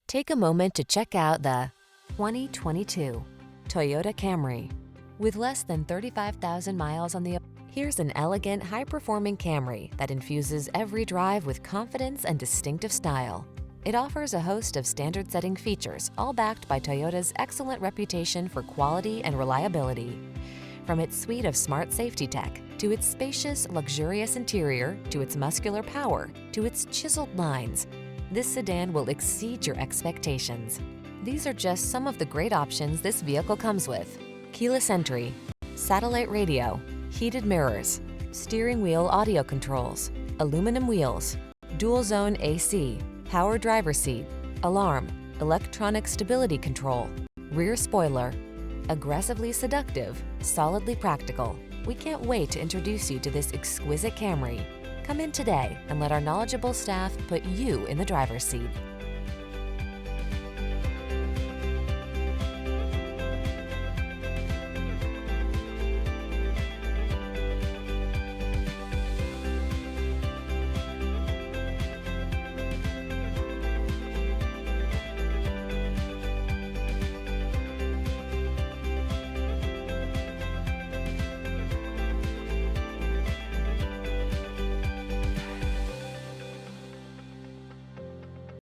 Take a moment to check out the 2022 Toyota Camry. With less than 35,000 miles on the here's an elegant, high-performing Camry that infuses every drive with confidence and distinctive style. It offers a host of standard-setting features, all backed by Toyota's excellent reputation for quality and reliability. From its suite of smart safety tech, to its spacious, luxurious interior, to its muscular power, to its chiseled lines, this sedan will exceed your expectations. These are just some of the great options this vehicle comes with: keyless entry, satellite radio, heated mirrors, steering wheel audio controls, aluminum wheels, dual zone AC, power driver seat, alarm, electronic stability control, rear spoiler. Aggressively seductive, solidly practical. We can't wait to introduce you to this exquisite Camry. Come in today and let our knowledgeable staff put you in the driver's seat.